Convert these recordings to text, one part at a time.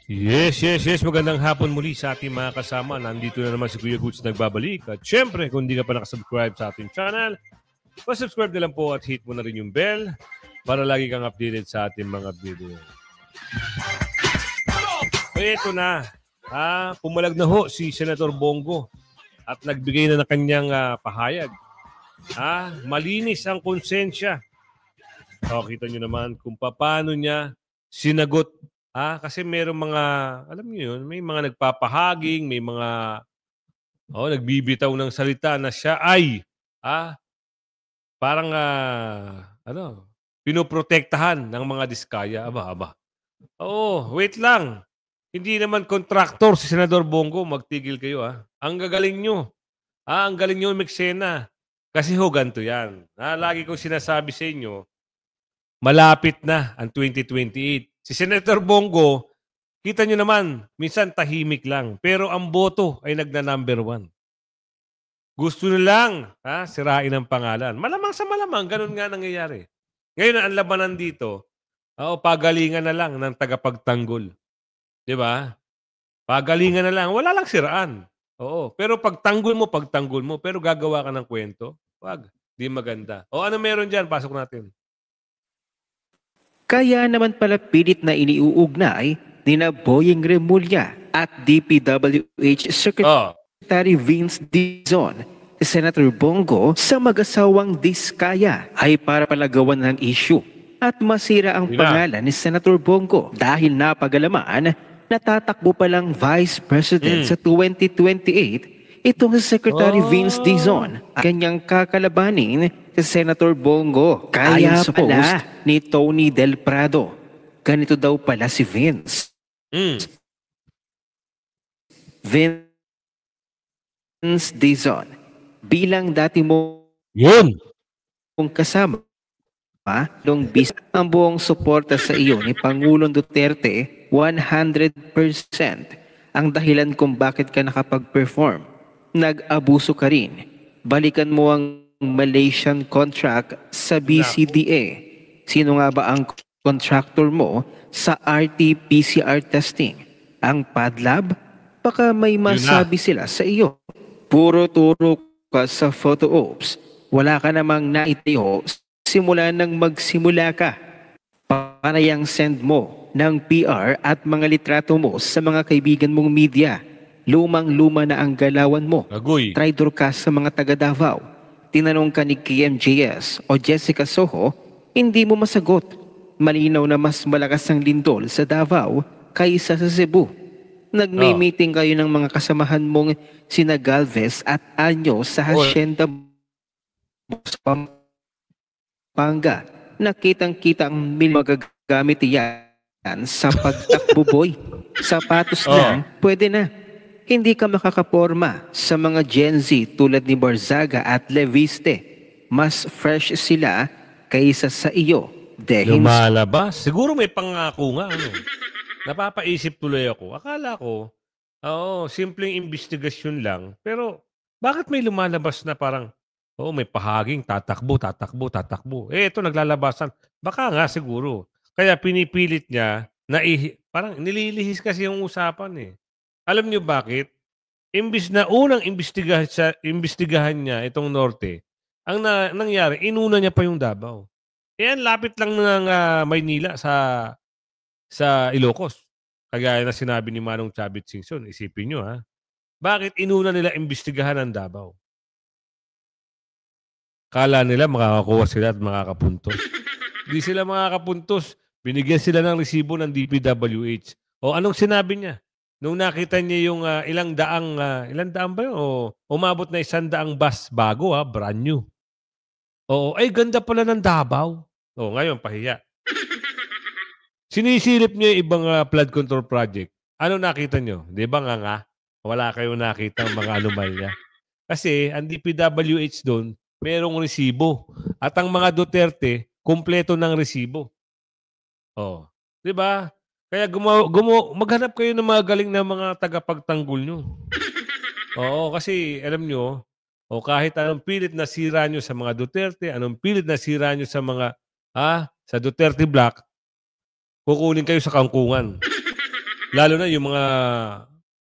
Yes. Magandang hapon muli sa ating mga kasama. Nandito na naman si Kuya Goods nagbabalik. At syempre, kung hindi ka pa nakasubscribe sa ating channel, subscribe na lang po at hit mo na rin yung bell para lagi kang updated sa ating mga video. Ito na. Pumalag na ho si Senator Bongo at nagbigay na ng kanyang pahayag. Malinis ang konsensya. Kita nyo naman kung paano niya sinagot. Kasi merong mga, alam niyo yun, may mga nagpapahaging, may mga nagbibitaw ng salita na siya ay parang pinoprotektahan ng mga diskaya. Aba. Wait lang. Hindi naman kontraktor si Senador Bongo. Magtigil kayo. Ang gagaling nyo. Ang galing nyo umeksena. Kasi ganito yan. Lagi kong sinasabi sa inyo, malapit na ang 2028. Si Senator Bongo, kita nyo naman, minsan tahimik lang. Pero ang boto ay nagna-number 1. Gusto nilang sirain ang pangalan. Malamang sa malamang, ganun nga nangyayari. Ngayon ang labanan dito, pagalingan na lang ng tagapagtanggol. Diba? Pagalingan na lang. Wala lang siraan. Pero pagtanggol mo. Pero gagawa ka ng kwento, wag. Di maganda. Ano meron dyan? Pasok natin. Kaya naman pala pilit na iniuugnay nina Boyeng Remulla at DPWH Secretary Vince Dizon, Senator Bongo sa mag-asawang diskaya ay para palagawan ng issue at masira ang pangalan ni Senator Bongo dahil napagalaman na tatakbo palang Vice President sa 2028 itong si Secretary Vince Dizon at kanyang kakalabanin si Senator Bongo. Kaya sa post ni Tony Del Prado, ganito daw pala si Vince. Vince Dizon, bilang dati mong kasama, nung bis ang buong suporta sa iyo ni Pangulong Duterte, 100% ang dahilan kung bakit ka nakapag-perform. Nag-abuso ka rin. Balikan mo ang Malaysian contract sa BCDA. Sino nga ba ang contractor mo sa RT-PCR testing? Ang PadLab? Baka may masabi sila sa iyo. Puro turo ka sa photo ops. Wala ka namang naitayo simula nang magsimula ka. Panayang send mo ng PR at mga litrato mo sa mga kaibigan mong media. Lumang-luma na ang galawan mo. Traidor ka sa mga taga Davao. Tinanong ka ni KMJS o Jessica Soho, hindi mo masagot. Malinaw na mas malakas ang lindol sa Davao kaysa sa Cebu. Nagme-meeting kayo ng mga kasamahan mong sina Galvez at Anyo sa Hacienda Pampanga. Nakitang-kita ang magagamit yan sa pagtakbo, boy. Sapatos lang, pwede na. Hindi ka makakaporma sa mga Gen Z tulad ni Barzaga at Leviste. Mas fresh sila kaysa sa iyo. Lumalabas? Siguro may pangako nga. Napapaisip tuloy ako. Akala ko, simpleng investigasyon lang. Pero bakit may lumalabas na parang, may pahaging, tatakbo. Ito naglalabasan. Baka nga siguro. Kaya pinipilit niya na parang nililihis kasi yung usapan . Alam niyo bakit? Imbis na unang imbestigahan niya itong Norte, ang nangyari, inuna niya pa yung Davao. Ang lapit lang ng Maynila sa Ilocos. Kagaya na sinabi ni Manong Chavit Singson, isipin niyo bakit inuna nila imbestigahan ang Davao? Kala nila makakakuha sila at makakapuntos. Hindi sila makakapuntos. Binigyan sila ng resibo ng DPWH. Anong sinabi niya? Nung nakita niya yung ilang daang ba yun? Umabot na 100 bus bago, brand new. Ganda pala ng Davao. Ngayon, pahiya. Sinisilip niya yung ibang flood control project. Ano nakita niyo? Di ba nga? Wala kayong nakita ang mga anomalya. Kasi ang DPWH doon, merong resibo. At ang mga Duterte, kumpleto ng resibo. Di ba? Kaya maghanap kayo ng mga galing na mga tagapagtanggol nyo. Kasi alam nyo, kahit anong pilit na sira nyo sa mga Duterte, anong pilit na sira nyo sa mga, sa Duterte Black, kukunin kayo sa kangkungan. Lalo na yung mga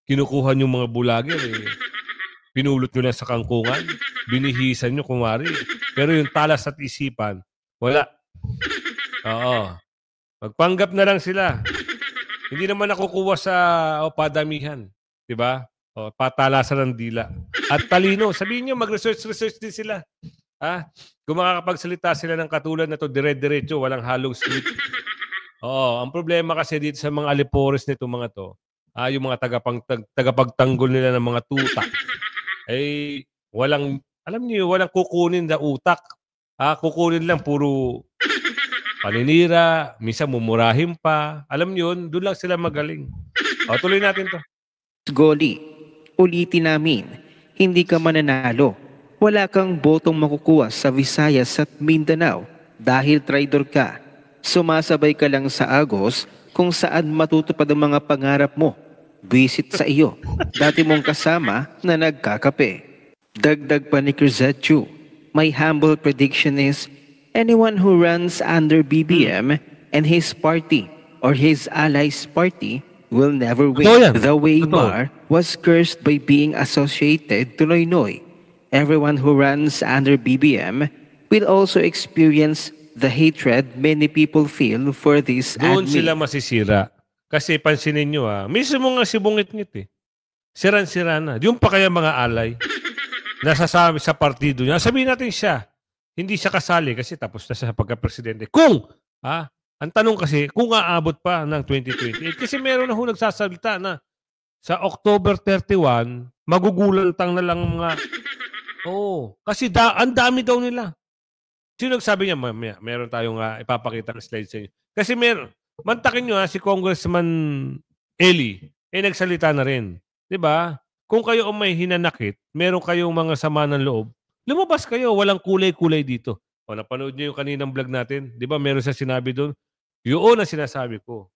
kinukuha yung mga bulager, pinulot nyo na sa kangkungan, binihisan nyo kumari. Pero yung talas at isipan, wala. Oo. Magpanggap na lang sila. Hindi naman nakukuha sa padamihan. Diba? O, patalasan ng dila. At talino. Sabihin nyo, mag-research din sila. Ha? Kung makakapagsalita sila ng katulad na to, dire-diretso, walang halong script. Oo, ang problema kasi dito sa mga alipores nito mga to, yung mga tagapagtanggol nila ng mga tuta, walang, alam niyo, walang kukunin na utak. Kukunin lang puro paninira, minsan mumurahin pa. Alam niyo yun, doon lang sila magaling. Tuloy natin to. Goli, ulitin namin, hindi ka mananalo. Wala kang botong makukuha sa Visayas at Mindanao dahil traidor ka. Sumasabay ka lang sa Agos kung saan matutupad ang mga pangarap mo. Visit sa iyo, dati mong kasama na nagkakape. Dagdag pa ni Crisetio, my humble prediction is, anyone who runs under BBM and his party or his allies party will never win. The way Mar was cursed by being associated to Noynoy. Everyone who runs under BBM will also experience the hatred many people feel for this Doon admin. sila masisira. Kasi pansinin nyo mismo nga si Bungit-ngit Siran-sira na. Yung pa kaya mga alay, nasasabi sa partido niya, sabihin natin siya, hindi siya kasali kasi tapos na siya sa pagka-presidente. Kung, ang tanong kasi, kung aabot pa ng 2028, kasi meron na nagsasalita na sa October 31, magugulantang na lang mga, kasi ang dami daw nila. Sino nagsabi niya? Meron tayong ipapakita ng slide sa inyo. Kasi mantakin nyo si Congressman Eli, nagsalita na rin. Diba? Kung kayo ang may hinanakit, meron kayong mga sama ng loob, lumabas kayo, walang kulay-kulay dito. Napanood niyo yung kaninang vlog natin? Diba meron siya sinabi doon? Yun ang sinasabi ko.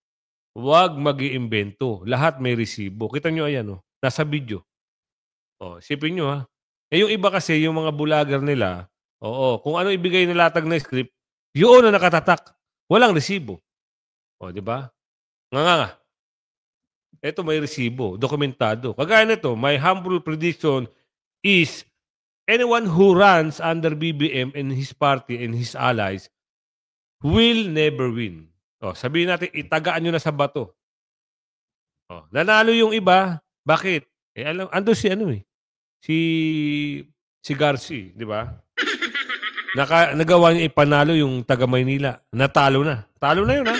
Huwag mag-iimbento. Lahat may resibo. Kita nyo ayan, nasa video. Isipin nyo yung iba kasi, yung mga bulager nila, kung ano ibigay na latag na script, yun na nakatatak. Walang resibo. Di ba? Nga. Ito may resibo, dokumentado. Kagaya nito, my humble prediction is anyone who runs under BBM and his party and his allies will never win. Sabihin natin, itagaan nyo na sa bato. Nanalo yung iba. Bakit? Ando si Garci, di ba? Nagawa niya ipanalo yung taga Maynila. Natalo na. Talo na yun,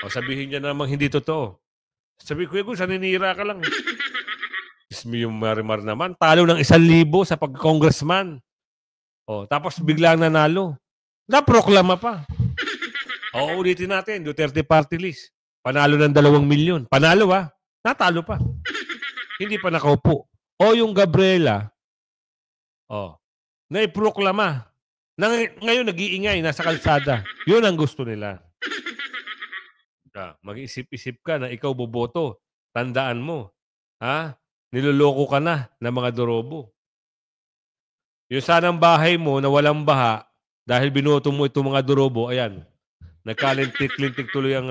sabihin niya namang hindi totoo. Sabi ko, saninira ka lang. Yung Marimar naman, talo ng 1,000 sa pag-congressman. Tapos biglang nanalo. Naproklama pa. Ulitin natin, Duterte Party List. Panalo ng 2 milyon. Panalo natalo pa. Hindi pa nakaupo. Yung Gabriela, naiproklama. Ngayon nag-iingay, nasa kalsada. Yun ang gusto nila. Mag-isip-isip ka na ikaw boboto. Tandaan mo. Niloloko ka na ng mga dorobo. Yung sanang bahay mo na walang baha, dahil binoto mo itong mga dorobo, ayan, nagkalintik-lintik tuloy ang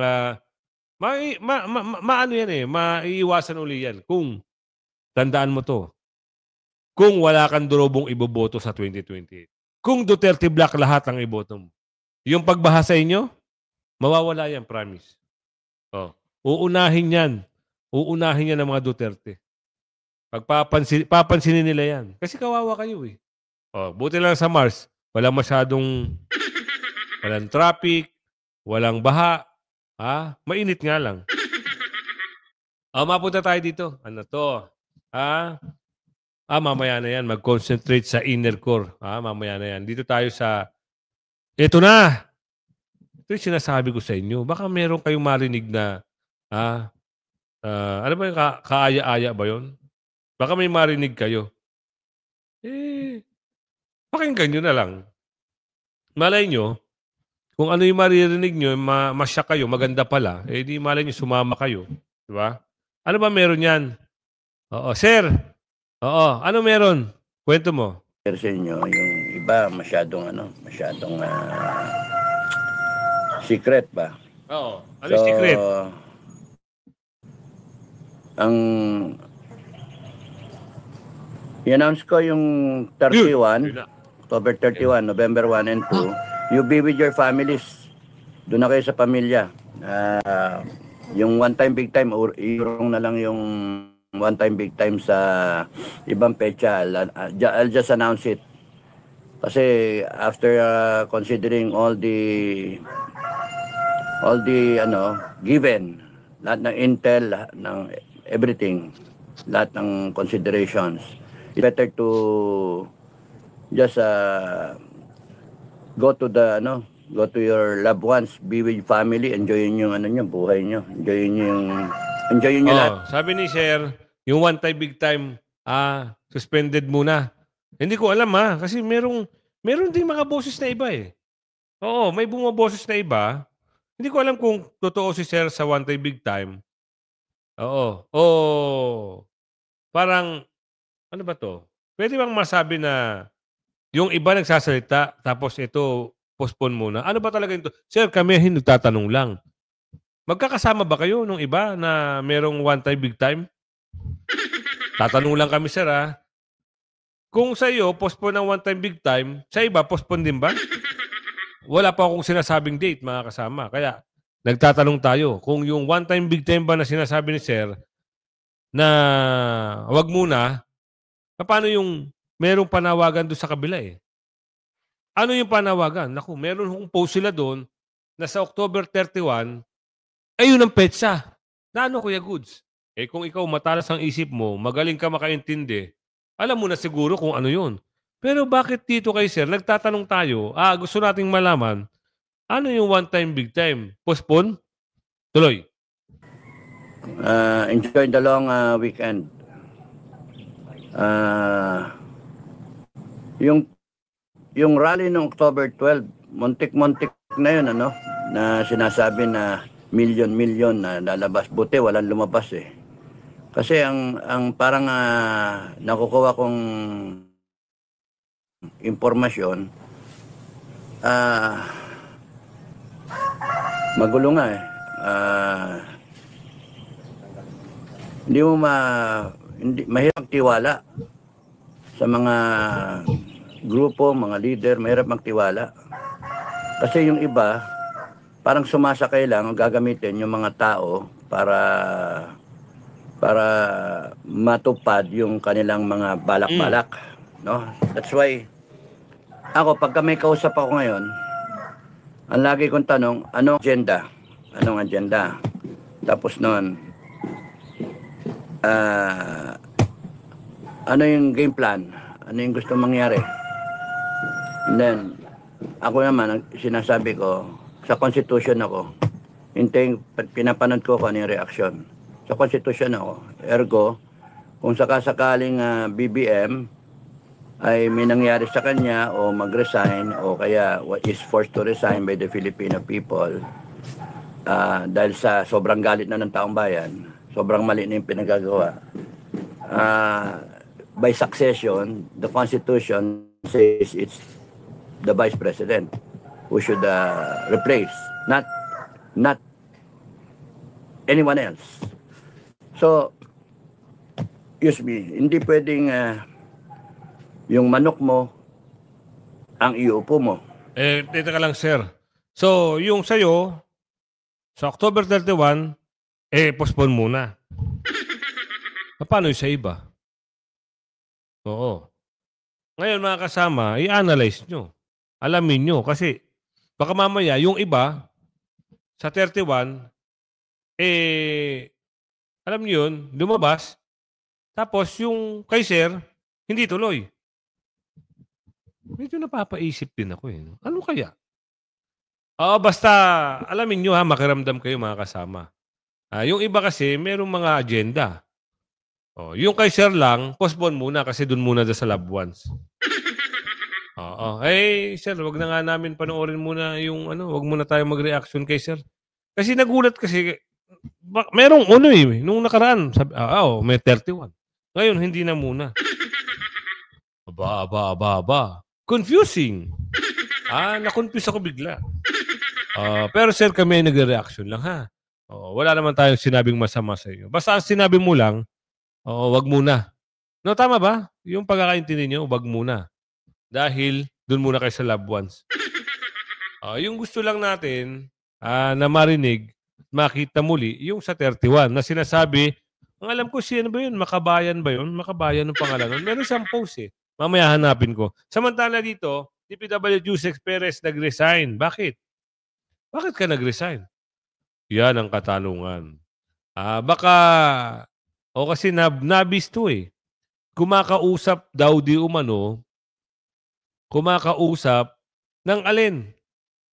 maano yan maiiwasan uli yan. Kung tandaan mo to, kung wala kang dorobong iboboto sa 2028. Kung Duterte Black lahat ang iboto mo. Yung pagbaha sa inyo, mawawala yan, promise. Uunahin yan. Uunahin yan ng mga Duterte. Papansinin nila yan. Kasi kawawa kayo buti lang sa Mars, walang traffic, walang baha. Mainit nga lang. Mapunta tayo dito. Ano to? Mamaya na yan. Mag-concentrate sa inner core. Mamaya na yan. Dito tayo sa... Ito na! Ito yung sinasabi ko sa inyo. Baka meron kayong marinig na... ano ba yung kaaya-aya ba yun? Baka may marinig kayo. Pakinggan nyo na lang. Malay nyo, kung ano yung maririnig nyo, masya kayo, maganda pala, di malay nyo, sumama kayo. Diba? Ano ba meron yan? Sir! Ano meron? Kwento mo. Sa inyo, yung iba masyadong secret ba? Ano yung secret? i-announce ko yung 31, October 31, November 1 and 2, you be with your families. Doon na kayo sa pamilya. Yung one time big time, iurong na lang yung one time big time sa ibang pecha. I'll just announce it. Kasi after considering all the given, lahat ng intel, lahat ng everything, lahat ng considerations, it's better to just go to your loved ones, be with family, enjoyin yung buhay nyo, enjoyin nyo lahat. Sabi ni Sir, yung one time big time suspended muna. Hindi ko alam kasi meron ding mga boses na iba eh. Oo, may bumaboses na iba. Hindi ko alam kung totoo si Sir sa one time big time. Oo. Parang, ano ba to? Pwede bang masabi na yung iba nagsasalita tapos ito postpone muna? Ano ba talaga ito? Sir, kami nagtatanong lang. Magkakasama ba kayo nung iba na merong one time big time? Tatanong lang kami, Sir Kung sa iyo, postpone ng one time big time, sa iba, postpone din ba? Wala pa akong sinasabing date, mga kasama. Kaya, nagtatanong tayo, kung yung one time big time ba na sinasabi ni Sir, na wag muna, paano yung merong panawagan doon sa kabila eh? Ano yung panawagan? Naku, meron kong post sila doon na sa October 31, ayun ang petsa. Na ano, Kuya Goods? Kung ikaw matalas ang isip mo, magaling ka makaintindi, alam mo na siguro kung ano yun. Pero bakit dito kay Sir, nagtatanong tayo, gusto nating malaman, ano yung one time, big time? Postpone? Tuloy. Enjoy the long weekend. Yung rally ng October 12, muntik-muntik na yun, na sinasabi na million na lalabas. Buti, walang lumabas eh. Kasi ang parang nakukuha kong impormasyon, magulo nga eh. Mahirap magtiwala sa mga grupo, mga leader, mahirap magtiwala. Kasi yung iba, parang sumasakay lang, gagamitin yung mga tao para matupad yung kanilang mga balak-balak. No? That's why, ako, pagka may kausap ako ngayon, ang lagi kong tanong, anong agenda? Anong agenda? Tapos noon, ano yung game plan? Ano yung gusto mangyari? And then, ako naman, sinasabi ko, sa Constitution ako, pinapanood ko kung ano yung reaction. Sa Constitution ako. Ergo, kung sakasakaling BBM ay may nangyari sa kanya o mag-resign o kaya is forced to resign by the Filipino people dahil sa sobrang galit na ng taong bayan, sobrang mali na yung pinagagawa. By succession, the Constitution says it's the Vice President who should replace, not anyone else. So, excuse me, hindi pwedeng yung manok mo ang iuupo mo. Teka lang, Sir. So, yung sa'yo, sa October 31, postpone muna. Paano yung sa iba? Oo. Ngayon, mga kasama, i-analyze nyo. Alamin nyo. Kasi, baka mamaya, yung iba, sa 31, alam niyo yun, lumabas, tapos yung kay Sir, hindi tuloy. Medyo napapaisip din ako Ano kaya? Basta, alamin nyo makiramdam kayo mga kasama. Yung iba kasi, merong mga agenda. Yung kay Sir lang, postpone muna kasi dun muna sa loved ones. Sir, wag na nga namin panoorin muna yung wag muna tayo mag-reaction kay Sir. Kasi nagulat kasi, merong nung nakaraan, sabi, may 31. Ngayon, hindi na muna. Aba. Confusing. Na-confuse ako bigla. Pero Sir, kami nag-reaction lang Wala naman tayong sinabing masama sa inyo. Basta ang sinabi mo lang, wag muna. No, tama ba? Yung pagkakaintindi nyo, wag muna. Dahil doon muna kayo sa loved ones. Yung gusto lang natin na marinig, makita muli, yung sa 31 na sinasabi, ang alam ko sino ba yun? Makabayan ba yun? Makabayan ng pangalan nun. Meron siyang post eh. Mamaya hanapin ko. Samantala dito, DPW Jusex Perez nag-resign. Bakit? Bakit ka nag-resign? Yan ang katanungan. Baka, kasi nabis to eh. Kumakausap daw di umano, kumakausap ng alin?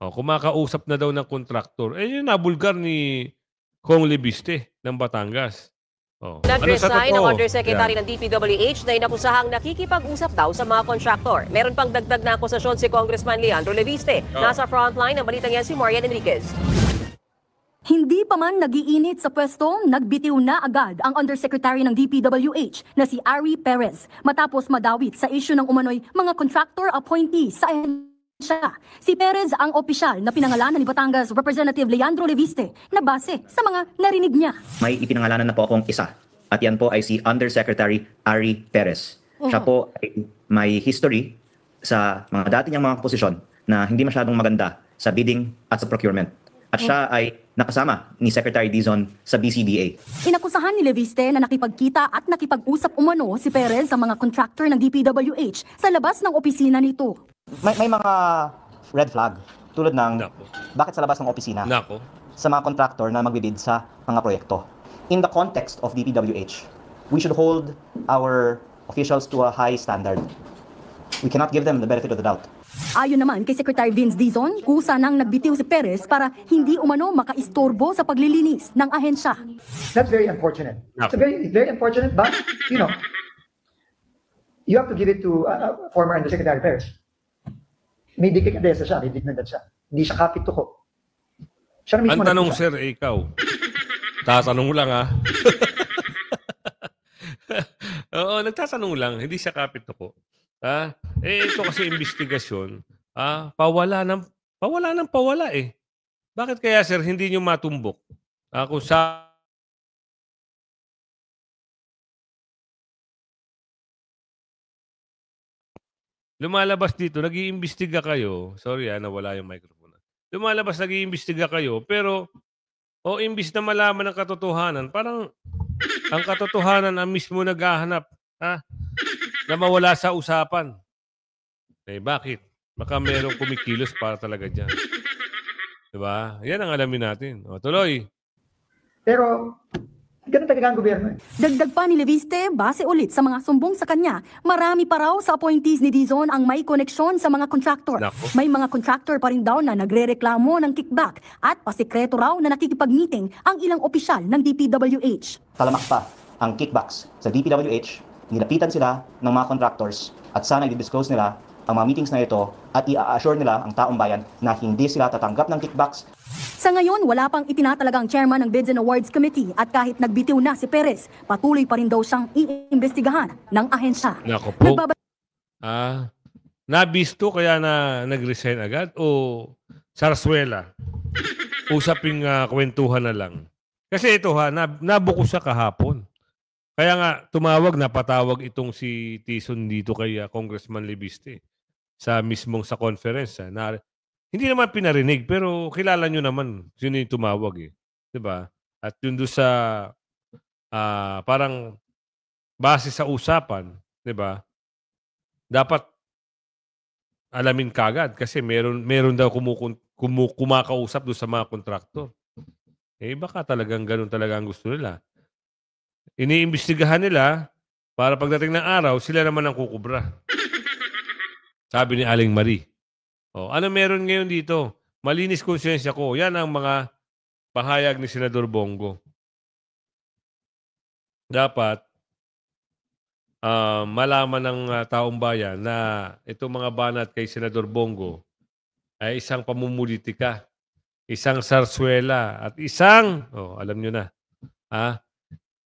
Kumakausap na daw ng kontraktor. Yung nabulgar ni Kong Libiste ng Batangas. Nag-resign ang Undersecretary ng DPWH na inakusahang nakikipag-usap daw sa mga kontraktor. Meron pang dagdag na akusasyon si Congressman Leandro Leviste. Nasa frontline ng balitang yan si Marian Enriquez. Hindi pa man nagiinit sa pwesto, nagbitiw na agad ang Undersecretary ng DPWH na si Ari Perez matapos madawit sa isyu ng umano'y mga contractor appointees sa ahensya. Si Perez ang opisyal na pinangalanan ni Batangas Representative Leandro Leviste na base sa mga narinig niya. May ipinangalanan na po akong isa at yan po ay si Undersecretary Ari Perez. Siya po ay may history sa mga dati niyang mga posisyon na hindi masyadong maganda sa bidding at sa procurement. At siya ay nakasama ni Secretary Dizon sa BCDA. Inakusahan ni Leviste na nakipagkita at nakipag-usap umano si Perez sa mga contractor ng DPWH sa labas ng opisina nito. May mga red flag tulad ng bakit sa labas ng opisina sa mga contractor na magbibid sa mga proyekto. In the context of DPWH, we should hold our officials to a high standard. We cannot give them the benefit of the doubt. Ayon naman kay Secretary Vince Dizon, kusa nang nagbitiw si Perez para hindi umano makaistorbo sa paglilinis ng ahensya. That's very unfortunate. It's very unfortunate, but you have to give it to former Undersecretary Perez. May dikikadesa siya, may dignidad siya. Hindi siya kapit tuko. Siya na mismo. Ang tanong, sir, ikaw. Tatanong lang nagtatanong lang, hindi siya kapit tuko. Ito kasi investigasyon, pawala eh. Bakit kaya sir hindi nyo matumbok? Kung sa lumalabas dito, nag-iimbestiga kayo. Sorry nawala yung microphone. Lumalabas, nag-iimbestiga kayo, pero imbis na malaman ang katotohanan, parang ang katotohanan ang mismo naghahanap. Na mawala sa usapan. Bakit? Baka merong kumikilos para talaga dyan. Diba? Yan ang alamin natin. Tuloy. Pero, ganun talaga ang gobyerno. Dagdag pa ni Leviste, base ulit sa mga sumbong sa kanya, marami pa raw sa appointees ni Dizon ang may koneksyon sa mga contractor. May mga contractor pa rin daw na nagre-reklamo ng kickback at pasikreto raw na nakikipag-meeting ang ilang opisyal ng DPWH. Talamak pa ang kickbacks sa DPWH. Nilapitan sila ng mga contractors at sana i-disclose nila ang mga meetings na ito at i-assure nila ang taong bayan na hindi sila tatanggap ng kickbacks. Sa ngayon, wala pang itinatalagang chairman ng Bids and Awards Committee at kahit nagbitiw na si Perez, patuloy pa rin daw siyang iimbestigahan ng ahensya. Nako po. Nabisto kaya na nag-resign agad o sarswela? Usaping kwentuhan na lang. Kasi ito nabuko siya kahapon. Kaya nga, napatawag itong si Tison dito kay Congressman Leviste sa mismong conference. Hindi naman pinarinig, pero kilala nyo naman sino yung tumawag eh. Diba? At yun doon sa parang base sa usapan, diba? Dapat alamin kagad kasi meron daw kumakausap doon sa mga kontraktor. Baka talagang ganun talaga ang gusto nila. Iniimbestigahan nila para pagdating ng araw, sila naman ang kukubra. Sabi ni Aling Marie. Ano meron ngayon dito? Malinis konsensya ko. Yan ang mga pahayag ni Senador Bongo. Dapat malaman ng taong bayan na itong mga banat kay Senador Bongo ay isang pamumulitika, isang sarswela, at isang, alam nyo na,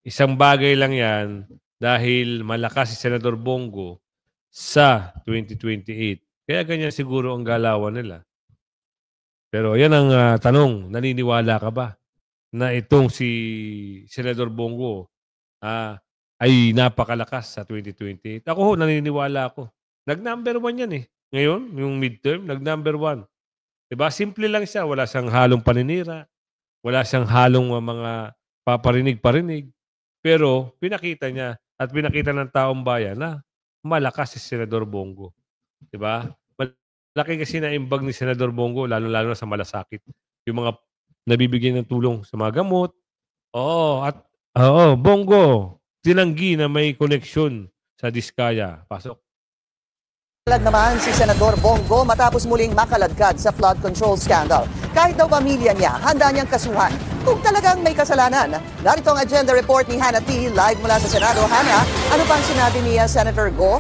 isang bagay lang yan dahil malakas si Senador Bongo sa 2028. Kaya ganyan siguro ang galawan nila. Pero yan ang tanong, naniniwala ka ba na itong si Senador Bongo ay napakalakas sa 2028. Ako naniniwala ako. Nag-number 1 yan eh. Ngayon, yung midterm, nag-number 1. Diba? Simple lang siya. Wala siyang halong paninira. Wala siyang halong mga paparinig-parinig. Pero pinakita niya at pinakita ng taong bayan na malakas si Senador Bongo. Diba? Malaki kasi na imbag ni Senador Bongo, lalo-lalo na sa malasakit. Yung mga nabibigyan ng tulong sa mga gamot. Bongo, tinanggi na may koneksyon sa Diskaya. Pasok. Naman si Senador Bongo matapos muling makaladkad sa flood control scandal. Kahit daw pamilya niya, handa niyang kasuhan kung talagang may kasalanan. Narito ang agenda report ni Hannah T. live mula sa Senado. Hannah, ano pang sinabi ni Senator Go?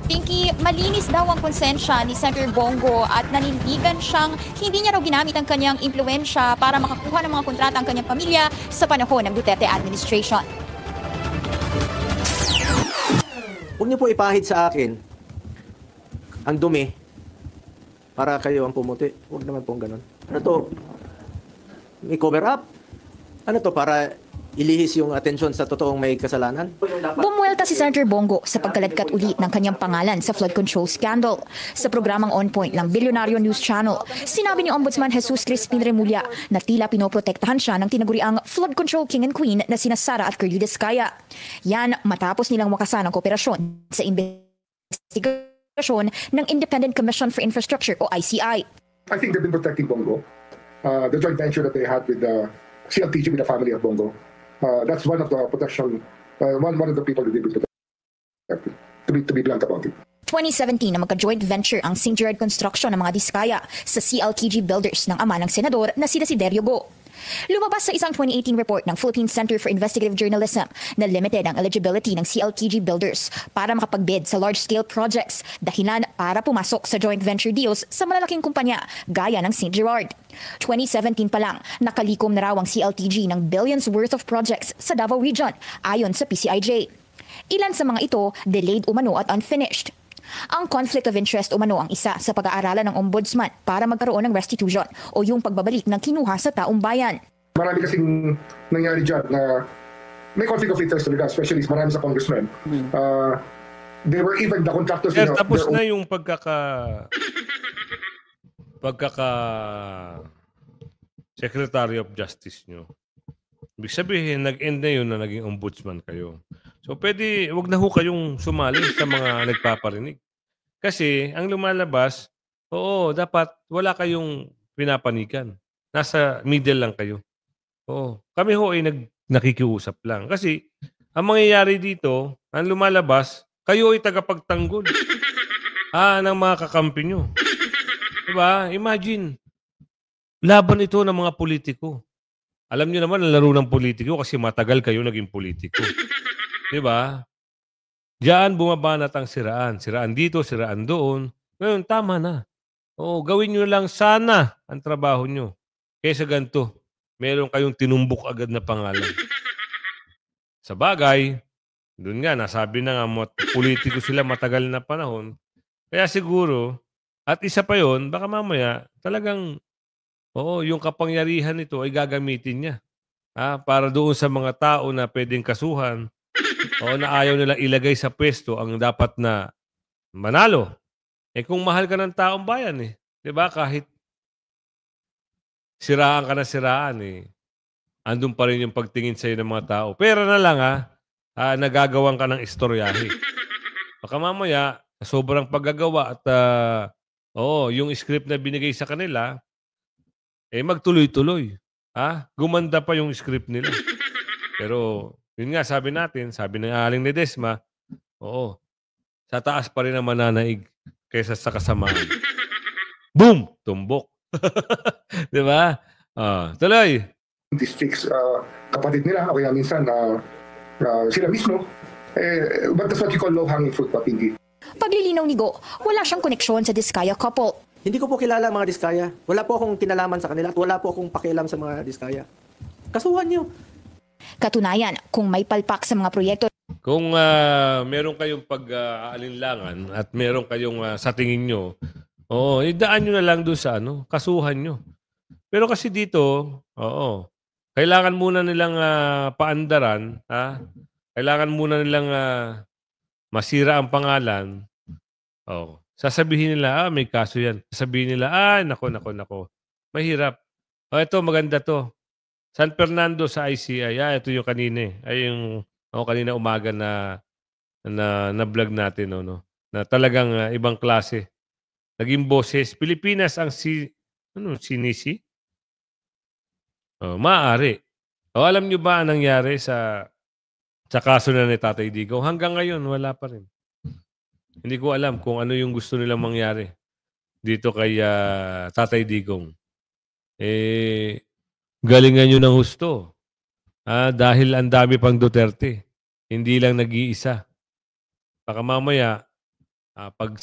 Pinky, malinis daw ang konsensya ni Senator Bongo at nanindigan siyang hindi niya raw ginamit ang kanyang impluensya para makakuha ng mga kontrata ang kanyang pamilya sa panahon ng Duterte administration. Huwag niyo po ipahid sa akin ang dumi para kayo ang pumuti. Huwag naman pong ganun. Ano to? May cover up? Ano to? Para ilihis yung atensyon sa totoong may kasalanan? Bumuelta si Senator Bongo sa pagkaladkat ulit ng kanyang pangalan sa flood control scandal. Sa programang On Point ng Bilyonaryo News Channel, sinabi ni Ombudsman Jesus Crispin Remulla na tila pinoprotektahan siya ng tinaguriang flood control king and queen na sina Sara at Curly Diskaya. Yan matapos nilang wakasan ang kooperasyon sa investigasyon ng Independent Commission for Infrastructure o ICI. I think they've been protecting Bongo. The joint venture that they had with the CLTG with the family of Bongo. That's one of the protection, one of the people that they will protect, to be blunt about it. 2017 na magka-joint venture ang St. Gerard Construction ng mga Diskaya sa CLTG Builders ng ama ng senador na si Desiderio Go. Lumabas sa isang 2018 report ng Philippine Center for Investigative Journalism na limited ang eligibility ng CLTG Builders para makapagbid sa large-scale projects, dahilan para pumasok sa joint venture deals sa malalaking kumpanya gaya ng St. Gerard. 2017 pa lang, nakalikom na raw ang CLTG ng billions worth of projects sa Davao Region ayon sa PCIJ. Ilan sa mga ito delayed umano at unfinished. Ang conflict of interest umano ang isa sa pag-aaralan ng ombudsman para magkaroon ng restitution o yung pagbabalik ng kinuha sa taong bayan. Marami kasing nangyari dyan na may conflict of interest talaga, especially marami sa congressmen. They were even the contractors. Tapos na yung Secretary of Justice nyo. Ibig sabihin, nag-end na yun na naging ombudsman kayo. So, pwede, wag na ho kayong sumali sa mga nagpaparinig. Kasi, ang lumalabas, dapat wala kayong pinapanikan. Nasa middle lang kayo. Kami ho ay nakikiusap lang. Kasi, ang mangyayari dito, ang lumalabas, kayo ay tagapagtanggol ng mga kakampi nyo. Diba? Imagine, laban ito ng mga politiko. Alam niyo naman ang laro ng politiko kasi matagal kayo naging politiko. Diba? Diyan bumabanat ang siraan. Siraan dito, siraan doon. Ngayon, tama na. Gawin nyo lang sana ang trabaho nyo. Kaysa ganito, meron kayong tinumbok agad na pangalan. Sa bagay, doon nga, nasabi na nga, politiko sila matagal na panahon. Kaya siguro, at isa pa yon, baka mamaya, talagang, yung kapangyarihan nito ay gagamitin niya. Para doon sa mga tao na pwedeng kasuhan, na ayaw nilang ilagay sa pwesto ang dapat na manalo. Kung mahal ka ng taong bayan, diba? Kahit siraan ka na siraan, andun pa rin yung pagtingin sa'yo ng mga tao. Pera na lang, nagagawan ka ng istoryahe. Baka mamaya, sobrang paggagawa at yung script na binigay sa kanila, magtuloy-tuloy. Gumanda pa yung script nila. Pero, yun nga, sabi ng aling ni Desma, sa taas pa rin ang mananaig kaysa sa kasamaan. Boom! Tumbok. Diba? Tuloy. Districts, kapatid nila, o kaya minsan, sila mismo. But that's what you call low-hanging fruit, Papingi. Paglilinaw ni Go, wala siyang koneksyon sa Diskaya couple. Hindi ko po kilala mga Diskaya. Wala po akong kinalaman sa kanila at wala po akong pakialam sa mga Diskaya. Kasuhan niyo. Katunayan, kung may palpak sa mga proyekto, kung meron kayong pag-aalinlangan at meron kayong sa tingin nyo, idaan nyo na lang doon sa kasuhan nyo. Pero kasi dito, oo, kailangan muna nilang paandaran, kailangan muna nilang masira ang pangalan. Oh, sasabihin nila, may kaso yan. Sasabihin nila, nako. Mahirap. Ito, maganda to. San Fernando sa ICI. Ito yung kanina Ay yung kanina umaga na vlog natin. No? Na talagang ibang klase. Naging boses. Pilipinas ang sinisi? Maaari. Alam nyo ba ang nangyari sa kaso na ni Tatay Digong? Hanggang ngayon, wala pa rin. Hindi ko alam kung ano yung gusto nilang mangyari dito kay Tatay Digong. Galingan nyo ng husto. Dahil ang dami pang Duterte. Hindi lang nag-iisa. Baka mamaya, pag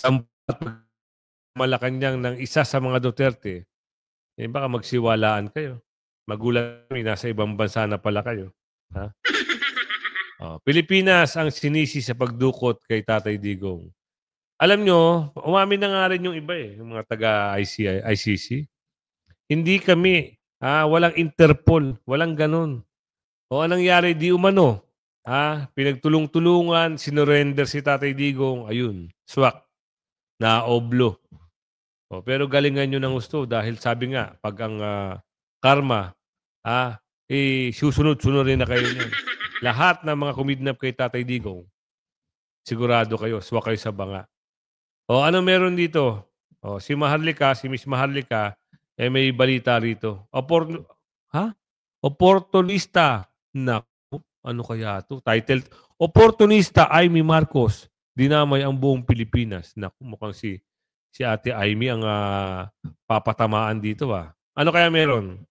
Malacanang ng isa sa mga Duterte, baka magsiwalaan kayo. Magulat kami, nasa ibang bansa na pala kayo. Pilipinas ang sinisi sa pagdukot kay Tatay Digong. Alam nyo, umamin na nga rin yung iba yung mga taga-ICC. Hindi kami, walang Interpol, walang ganun. Anong nangyari, di umano, pinagtulong-tulungan, sinurrender si Tatay Digong, ayun, swak, naoblo. Pero galingan nyo ng gusto dahil sabi nga, pag ang karma, susunod-sunod rin na kayo niyan. Lahat ng mga kumidnap kay Tatay Digong, sigurado kayo, swak kayo sa banga. Ano meron dito? Si Miss Maharlika, may balita rito. Oportunista. Naku, ano kaya to? Title, Oportunista Amy Marcos. Dinamay ang buong Pilipinas. Naku, mukhang si Ate Amy ang papatamaan dito. Ano kaya meron?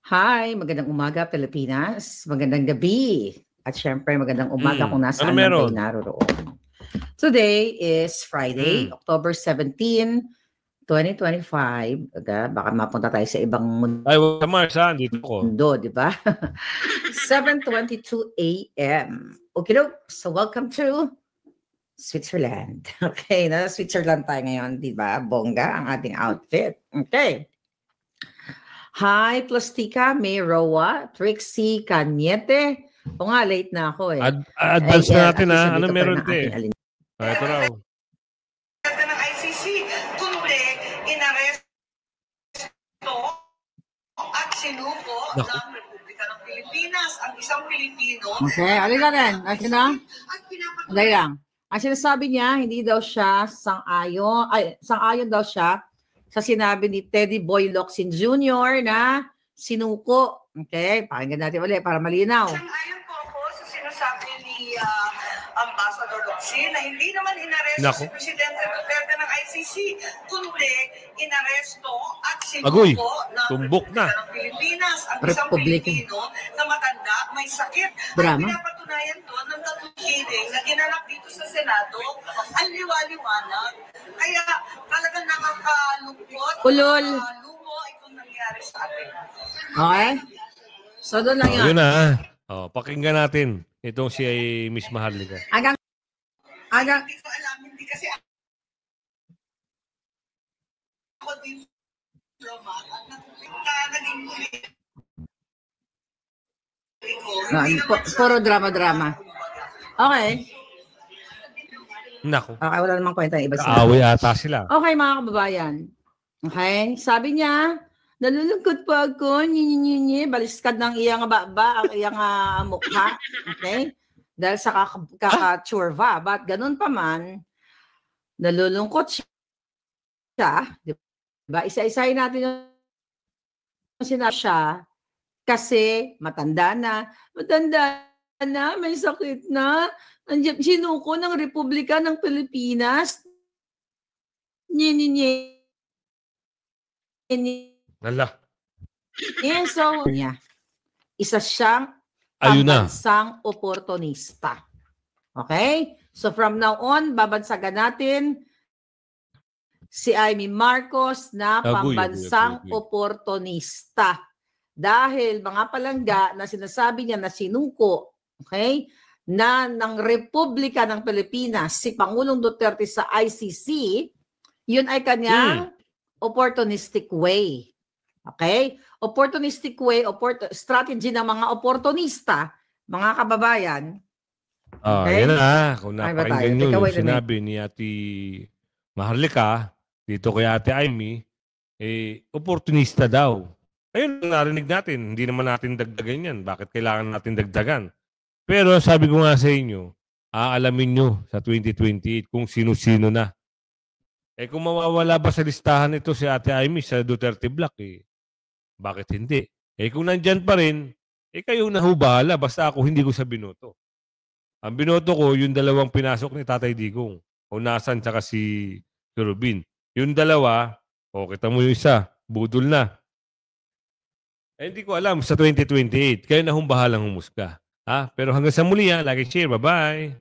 Hi, magandang umaga Pilipinas, magandang gabi, at syempre magandang umaga kung nasaan kayo naroon. Today is Friday, October 17, 2025. Baka mapunta tayo sa ibang mundo. Dito ko. Di ba? 7:22 a.m. Okay, so welcome to Switzerland. Okay, nasa Switzerland tayo ngayon, di ba? Bongga ang ating outfit. Okay. Hi, Plastica, May Roa, Trixie, Cañete. Late na ako Advance na natin Ano meron ito raw. Ng ICC, kunuli, inaresto at sinuko ng Republika ng Pilipinas ang isang Pilipino. Okay, alika rin. Ang sinasabi niya, hindi daw siya sang-ayon daw siya sa sinabi ni Teddy Boy Locsin Jr. na sinuko. Okay, pakinggan natin ulit para malinaw. Sang-ayon po ako sa sinasabi ni Ambassador Locsin na hindi naman inaresto si Presidente Duterte ng ICC, kundi inaresto at sinuko ng Pilipinas ang isang Pilipino na matanda, may sakit. Ang pinapatunayan doon ng tatlong hearing na ginanap dito sa Senado, ang liwa-liwanag. Kaya talagang nakakalungkot, lumo itong nangyari sa atin. Okay? So doon lang yun. Yun na. Pakinggan natin itong si Miss Maharlika. Hindi ko alam, hindi kasi ako din naging muli. Puro drama-drama. Okay. Naku. Okay, wala namang kwenta yung iba sila. Kaaway ata sila. Okay, mga kababayan. Okay, sabi niya, nalulungkot po ako, baliskad ng iyang ang iyang mukha. Okay? Dahil sa kakachurva. But ganun pa man, nalulungkot siya. Diba? Isa-isahin natin yung sinabi siya kasi matanda na, may sakit na, sinuko ng Republika ng Pilipinas. Lala. So, isa siyang pambansang oportunista. Okay? So, from now on, babansagan natin si Amy Marcos na pambansang oportunista. Dahil mga palangga na sinasabi niya na sinuko, okay? na ng Republika ng Pilipinas si Pangulong Duterte sa ICC, yun ay kanyang opportunistic way. Okay? Opportunistic way, strategy ng mga opportunista, mga kababayan. Yan na. Kung napakinggan nyo yung sinabi ni Ate Maharlika, dito kay Ate Amy, opportunista daw. Ayun, narinig natin. Hindi naman natin dagdagan yan. Bakit kailangan natin dagdagan? Pero sabi ko nga sa inyo, aalamin nyo sa 2028 kung sino-sino na. Kung mawawala ba sa listahan ito si Ate Amy sa Duterte Block, bakit hindi? Kung nandyan pa rin, kayo na bahala. Basta ako hindi ko sa binoto. Ang binoto ko, yung dalawang pinasok ni Tatay Digong. Unasan tsaka si Rubin. Yung dalawa, kita mo yung isa, budol na. Hindi ko alam sa 2028. Kayo na bahalang humusga. Pero hanggang sa muli, like and share. Bye-bye!